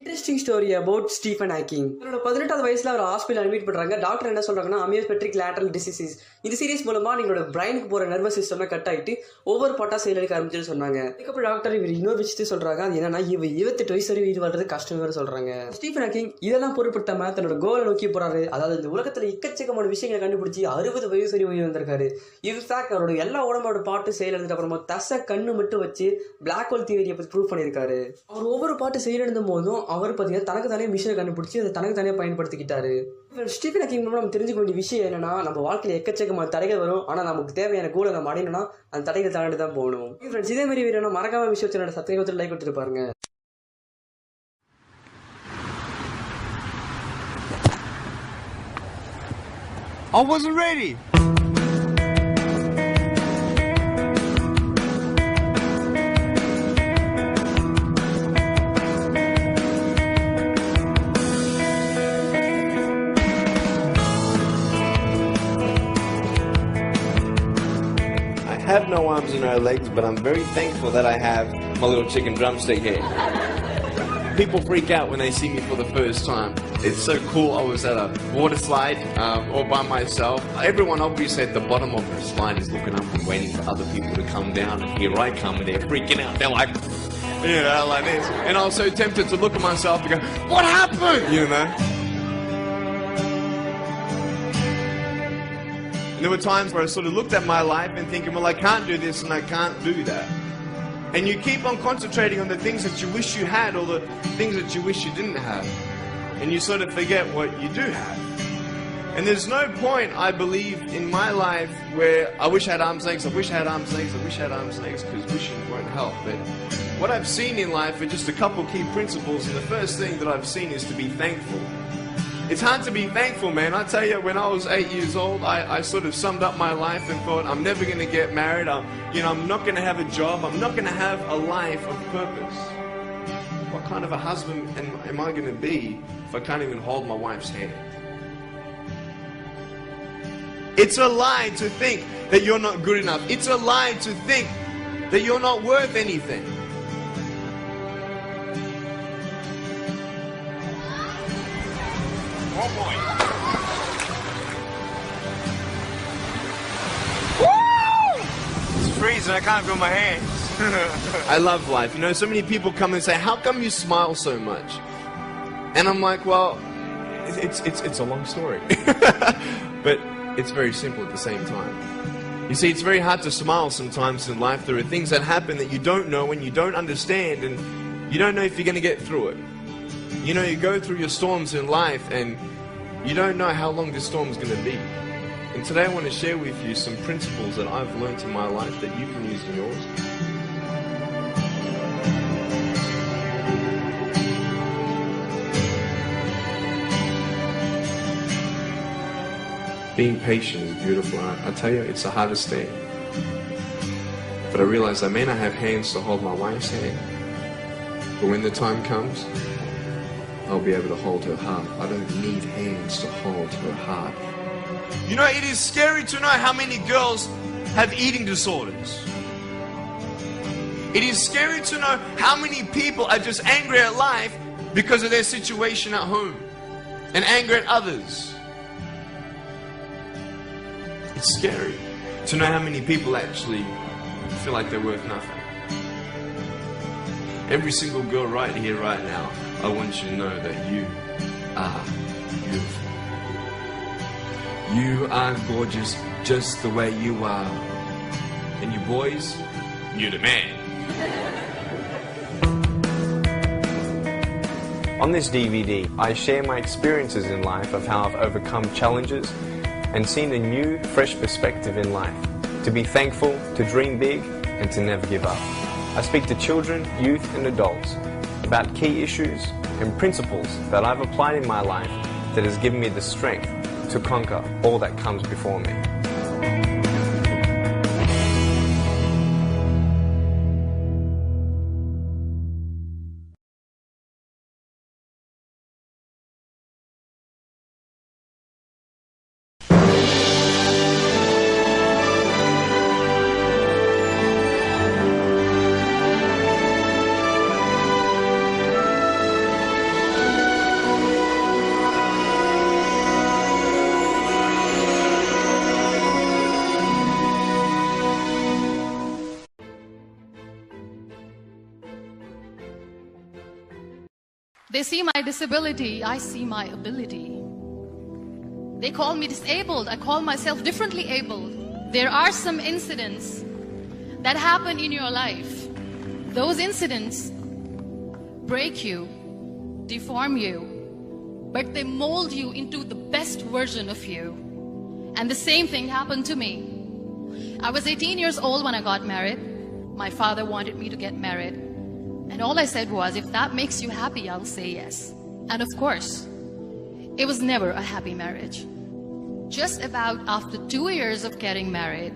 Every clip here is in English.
Interesting story about Stephen Hawking. அவரோட 18வது வயசுல அவர் hospital admit பண்றாங்க. டாக்டர் என்ன சொல்றாங்கன்னா அமியோபெட்ரிக் லேட்டரல் டிசீஸ். இந்த சீரிஸ் மூலமா நீங்களோட பிரைனுக்கு போற நர்வஸ் சிஸ்டம் கட் ஆயிட்டு ஒவ்வொரு பாட்டா செயலடிக்க ஆரம்பிச்சுன்னு சொன்னாங்க. அதுக்கப்புறம் டாக்டர் இவர் இன்னொரு விஷயத்தை சொல்றாங்க. அது என்னன்னா 28 வயசு வரை உயிர் வாழ்றது கஷ்டம் வேற சொல்றாங்க. ஸ்டீஃபன் ஹாக்கிங் இதெல்லாம் பொருட்படுத்தாம தன்னோட கோலை நோக்கி போறாரு. அதாவது இந்த உலகத்துல எக்கச்சக்கமான விஷயங்களை கண்டுபிடிச்சி 60 வயசு வரை உயிர் வந்திருக்காரு. இன்ஃபேக்ட் அவரோட எல்லா உடம்போட பாட்டு செயலெடுத்த அப்புறமா தசை கண்ணு மட்டும் வச்சு பிளாக் ஹோல் தியரியை பத்தி ப்ரூவ் பண்ணியிருக்காரு. அவர் ஒவ்வொரு பாட்டு செயலெடுத்தும் போதும் அவர் பார்த்தீங்கன்னா தனக்கு தானே மிஷினை கண்டுபிடிச்சி அதை தனக்கு தானே பயன்படுத்திக்கிட்டாரு. ஸ்டீஃபன் ஹாக்கிங் நம்ம தெரிஞ்சுக்க வேண்டிய விஷயம் என்னன்னா, நம்ம வாழ்க்கையில் எக்கச்சக்கமான தடைகள் வரும். ஆனால் நமக்கு தேவையான கோலை நம்ம அடையணும்னா அந்த தடைகள் தாண்டி தான் போகணும். இதே மாதிரி வேணும் மறக்காம விஷயம் சப்ஸ்கிரைப் லைக் கொடுத்துட்டு பாருங்க. I wasn't ready. I have no arms and no legs, but I'm very thankful that I have my little chicken drumstick here. People freak out when they see me for the first time. It's so cool. I was at a water slide all by myself. Everyone obviously at the bottom of the slide is looking up and waiting for other people to come down, and here I come and they're freaking out. They're like, you know, like this. And I was so tempted to look at myself and go, what happened? You know? And there were times where I sort of looked at my life and thinking, well, I can't do this and I can't do that. And you keep on concentrating on the things that you wish you had or the things that you wish you didn't have. And you sort of forget what you do have. And there's no point, I believe, in my life where I wish I had arms and legs, I wish I had arms and legs, I wish I had arms and legs, because wishing won't help. But what I've seen in life are just a couple key principles, and the first thing that I've seen is to be thankful. It's hard to be thankful, man. I tell you, when I was 8 years old, I sort of summed up my life and thought, I'm never going to get married. I'm not going to have a job. I'm not going to have a life of purpose. What kind of a husband am I going to be if I can't even hold my wife's hand? It's a lie to think that you're not good enough. It's a lie to think that you're not worth anything. Oh boy. Woo! It's freezing, I can't feel my hands. I love life. You know, so many people come and say, how come you smile so much? And I'm like, well, it's a long story. But it's very simple at the same time. You see, it's very hard to smile sometimes in life. There are things that happen that you don't know and you don't understand, and you don't know if you're going to get through it. You know, you go through your storms in life and you don't know how long this storm is going to be. And today I want to share with you some principles that I've learned in my life that you can use in yours. Being patient is beautiful. I tell you, it's the hardest thing. But I realize I may not have hands to hold my wife's hand, but when the time comes, I'll be able to hold her heart. I don't need hands to hold her heart. You know, it is scary to know how many girls have eating disorders. It is scary to know how many people are just angry at life because of their situation at home and angry at others. It's scary to know how many people actually feel like they're worth nothing. Every single girl right here, right now, I want you to know that you are beautiful. You are gorgeous just the way you are. And you boys, you're the man. On this DVD, I share my experiences in life of how I've overcome challenges and seen a new, fresh perspective in life. To be thankful, to dream big, and to never give up. I speak to children, youth, and adults about key issues and principles that I've applied in my life that has given me the strength to conquer all that comes before me. They see my disability, I see my ability. They call me disabled, I call myself differently abled. There are some incidents that happen in your life. Those incidents break you, deform you, but they mold you into the best version of you. And the same thing happened to me. I was 18 years old when I got married. My father wanted me to get married. And all I said was, if that makes you happy, I'll say yes. And of course, it was never a happy marriage. Just about after 2 years of getting married,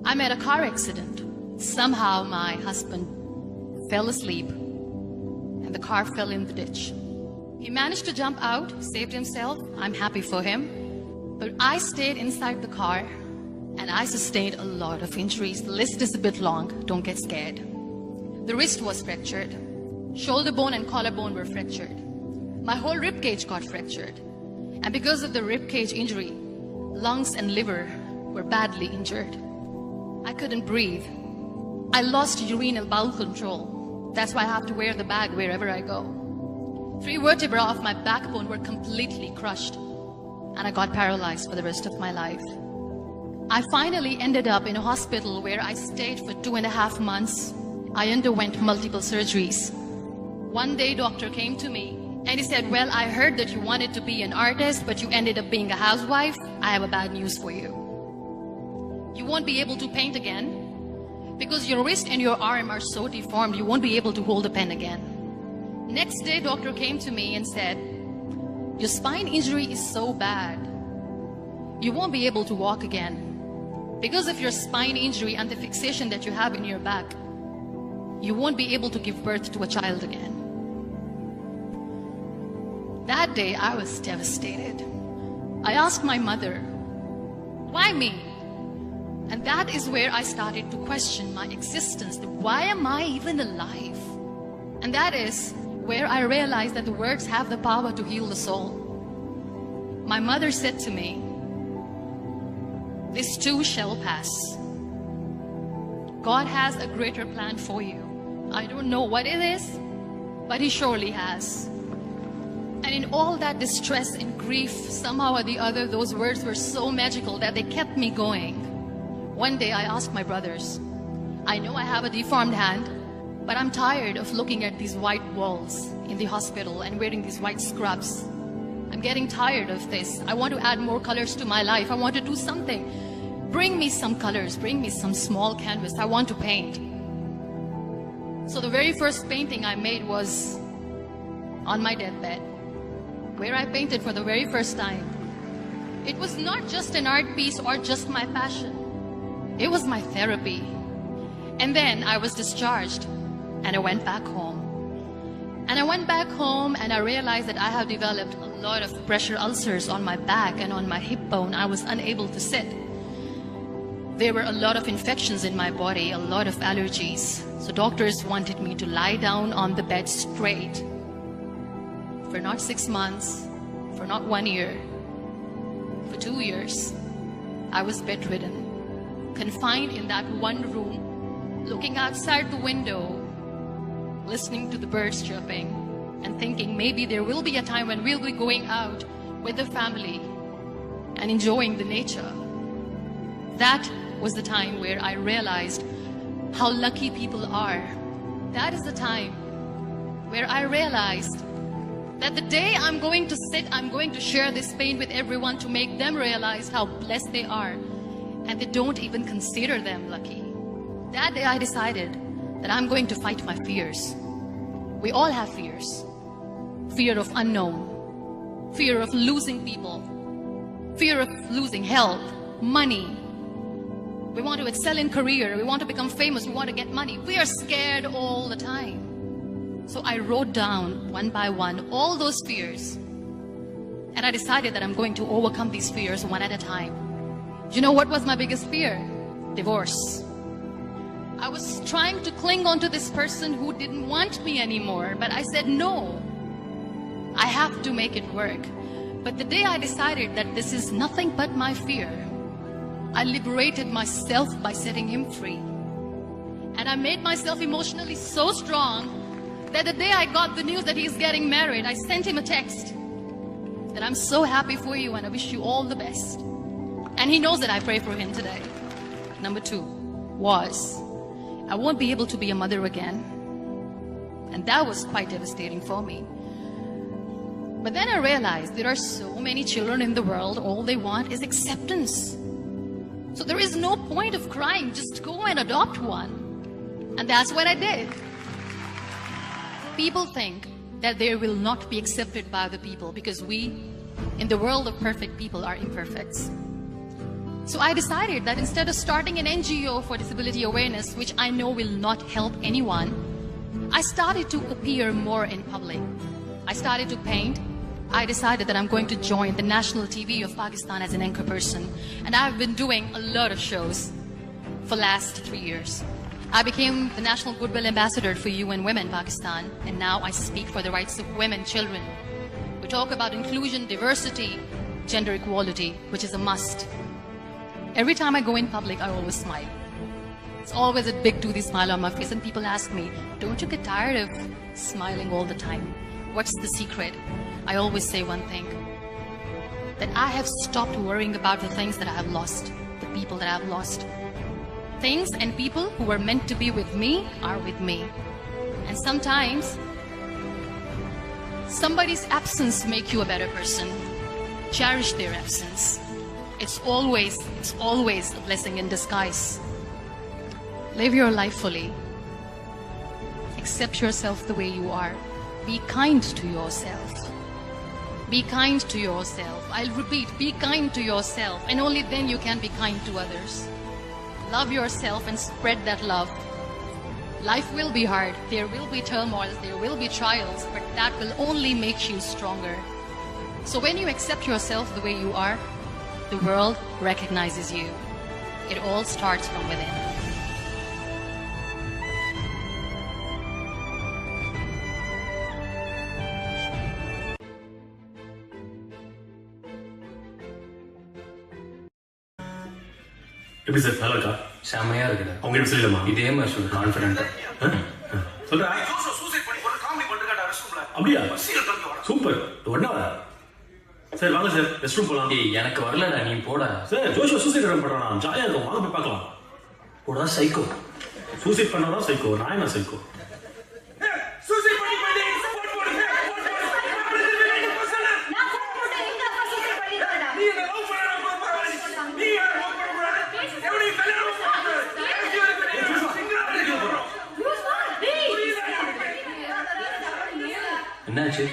I met a car accident. Somehow my husband fell asleep and the car fell in the ditch. He managed to jump out, saved himself. I'm happy for him. But I stayed inside the car and I sustained a lot of injuries. The list is a bit long, don't get scared. The wrist was fractured. Shoulder bone and collarbone were fractured. My whole rib cage got fractured. And because of the rib cage injury, lungs and liver were badly injured. I couldn't breathe. I lost urine and bowel control. That's why I have to wear the bag wherever I go. 3 vertebrae of my backbone were completely crushed. And I got paralyzed for the rest of my life. I finally ended up in a hospital where I stayed for 2.5 months. I underwent multiple surgeries. One day, doctor came to me and he said, well, I heard that you wanted to be an artist, but you ended up being a housewife. I have a bad news for you. You won't be able to paint again because your wrist and your arm are so deformed, you won't be able to hold a pen again. Next day, doctor came to me and said, your spine injury is so bad, you won't be able to walk again. Because of your spine injury and the fixation that you have in your back, you won't be able to give birth to a child again. That day, I was devastated. I asked my mother, why me? And that is where I started to question my existence. Why am I even alive? And that is where I realized that the words have the power to heal the soul. My mother said to me, this too shall pass. God has a greater plan for you. I don't know what it is, but He surely has. And in all that distress and grief, somehow or the other, those words were so magical that they kept me going. One day I asked my brothers, I know I have a deformed hand, but I'm tired of looking at these white walls in the hospital and wearing these white scrubs. I'm getting tired of this. I want to add more colors to my life. I want to do something. Bring me some colors, bring me some small canvas. I want to paint. So the very first painting I made was on my deathbed, where I painted for the very first time. It was not just an art piece or just my passion. It was my therapy. And then I was discharged and I went back home. And I went back home and I realized that I have developed a lot of pressure ulcers on my back and on my hip bone. I was unable to sit. There were a lot of infections in my body, a lot of allergies. So doctors wanted me to lie down on the bed straight for not 6 months, for not 1 year, for 2 years. I was bedridden, confined in that one room, looking outside the window, listening to the birds chirping and thinking maybe there will be a time when we'll be going out with the family and enjoying the nature. That was the time where I realized how lucky people are. That is the time where I realized that the day I'm going to sit, I'm going to share this pain with everyone to make them realize how blessed they are, and they don't even consider them lucky. That day I decided that I'm going to fight my fears. We all have fears. Fear of unknown, fear of losing people, fear of losing health, money. We want to excel in career, we want to become famous, we want to get money. We are scared all the time. So I wrote down one by one all those fears. And I decided that I'm going to overcome these fears one at a time. Do you know what was my biggest fear? Divorce. I was trying to cling on to this person who didn't want me anymore, but I said no. I have to make it work. But the day I decided that this is nothing but my fear, I liberated myself by setting him free. And I made myself emotionally so strong that the day I got the news that he's getting married, I sent him a text that I'm so happy for you and I wish you all the best. And he knows that I pray for him today. Number 2 was, I won't be able to be a mother again. And that was quite devastating for me. But then I realized there are so many children in the world, all they want is acceptance. So there is no point of crying, just go and adopt one. And that's what I did. People think that they will not be accepted by the people because we, in the world of perfect people, are imperfect. So I decided that instead of starting an NGO for disability awareness, which I know will not help anyone, I started to appear more in public. I started to paint. I decided that I'm going to join the national TV of Pakistan as an anchor person. And I've been doing a lot of shows for the last 3 years. I became the National Goodwill Ambassador for UN Women Pakistan, and now I speak for the rights of women, children. We talk about inclusion, diversity, gender equality, which is a must. Every time I go in public, I always smile. It's always a big toothy smile on my face, and people ask me, don't you get tired of smiling all the time? What's the secret? I always say one thing, that I have stopped worrying about the things that I have lost, the people that I have lost. Things and people who were meant to be with me are with me. And sometimes, somebody's absence makes you a better person. Cherish their absence. It's always a blessing in disguise. Live your life fully. Accept yourself the way you are. Be kind to yourself. Be kind to yourself. I'll repeat, be kind to yourself, and only then you can be kind to others. Love yourself and spread that love. Life will be hard. There will be turmoils, there will be trials, but that will only make you stronger. So when you accept yourself the way you are, the world recognizes you. It all starts from within. எப்படி sir நல்லா இருக்கா? செம்மையா இருக்குடா. அவங்க எப்படி சொல்லலாமா? இதே மாதிரி சொல்லு, கான்ஃபிடென்ட்டா. சொல்றா. சூசைட் பண்ணி போற காமெடி பண்ணிட்டு ரெஸ்ட் ரூம்ல. அப்படியா? சீக்கிரம் தள்ளி வர. சூப்பர். உடனே வர. சார் வாங்க சார், ரெஸ்ட் ரூம் போலாம். ஏய் எனக்கு வரலடா, நீ போடா. சார் ஜோஷுவா சூசைட் பண்றானா? ஜாலியா இருக்கும், வாங்க போய் பார்க்கலாம். போடா சைக்கோ. சூசைட் பண்ணறதா சைக்கோ, நான் என்ன சைக்கோ? சூசைட் பண்ணி சப்போர்ட் போடுங்க. நான் போன் போட்டு எங்க அப்பா சூசைட் பண்ணிட்டாரா? நீ என்ன லவ் பண்ணறா பாரு. நீ யார லவ் பண்ற? எப்படி கல்யாணம் பண்ற? என்னாச்சு?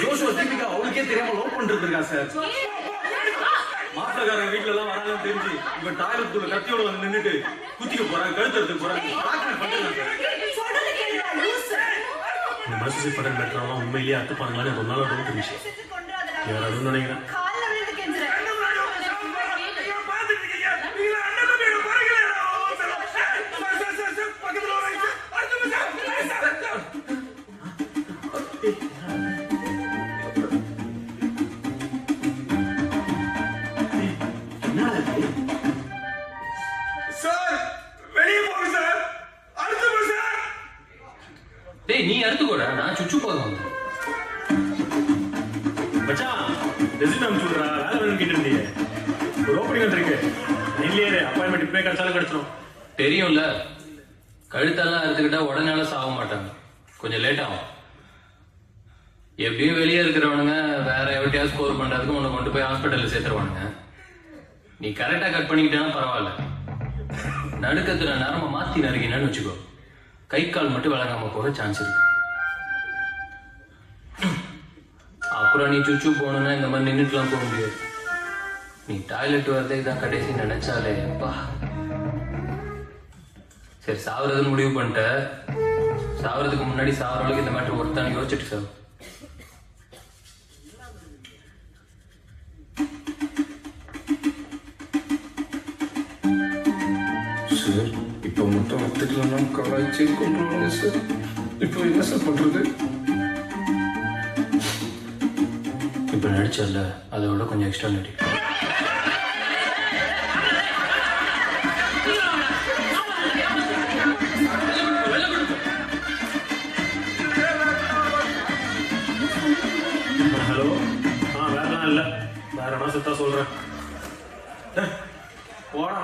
ஜோஷுவா தீபிகா அவளுக்கே தெரியாம லவ் பண்றது இருக்கா சார்? மாப்பிளக்காரங்க வீட்ல எல்லாம் வராங்கன்னு தெரிஞ்சு இவ டாய்லெட் குள்ள கத்தியோட வந்து நின்னுட்டு குத்திக்க போறாங்க, கழுத்து எடுத்து போறாங்க. டாக்டர் பண்றாங்க. சொல்றது கேளுடா லூஸ். இந்த மனசு படம் மெட்ராலாம் உண்மையிலேயே அத்து பாருங்களான்னு எனக்கு ஒரு நாள் டவுட் இருந்துச்சு. யாராவது நினைக்கிறேன். கால்ல விழுந்து கெஞ்சறேன். பாத்துட்டு இருக்கீங்க. நீங்க அண்ணன் தம்பியோட பரகலடா. சார் பக்கத்துல வரீங்க. அடுத்து சார். சார் வெளிய போங்க சார். அடுத்து போ சார். டேய் நீ எடுத்துக்கோடா, நான் சுச்சு போதும். மச்சான் ரெசியூம் அனுப்பிச்சுடுறா, வேலை வேணும்னு கேட்டு இருந்தீங்க. ஒரு ஓப்பனிங் இருக்கு. இல்லையே அப்பாயின்மெண்ட் இப்பவே கிடைச்சாலும் கிடைச்சிடும். தெரியும்ல, கழுத்தெல்லாம் அறுத்துக்கிட்டா உடனே சாக மாட்டாங்க, கொஞ்சம் லேட் ஆகும். எப்படியும் வெளியே இருக்கிறவனுங்க வேற எவட்டையாவது ஸ்கோர் பண்றதுக்கு உன்னை கொண்டு போய் ஹாஸ்பிட்டல்ல சேர்த்துருவானுங்க. நீ கரெக்டா கட் பண்ணிக்கிட்டேன்னா பரவாயில்ல. நடுக்கத்துல நரம்ப மாத்தி நறுக்கினு வச்சுக்கோ, கை கால் மட்டும் விளங்காம போக சான்ஸ் இருக்கு. அப்புறம் நீ சுச்சு போகணும்னா இந்த மாதிரி நின்றுட்டுலாம் போக முடியாது. நீ டாய்லெட் வரதே தான் கடைசி நினைச்சாலே அப்பா. சரி சாவறதுன்னு முடிவு பண்ணிட்ட, சாவறதுக்கு முன்னாடி சாவறவளுக்கு இந்த மாதிரி ஒருத்தான்னு யோசிச்சுட்டு சார். சார் இப்போ மட்டும் ஒத்துக்கலன்னா கலாய்ச்சி கொண்டுருவாங்க சார். இப்போ என்ன சார் பண்றது? இப்போ நடிச்சல அதோட கொஞ்சம் எக்ஸ்ட்ரா நடி. இல்ல வேற இடம் செத்தா சொல்றேன் போடா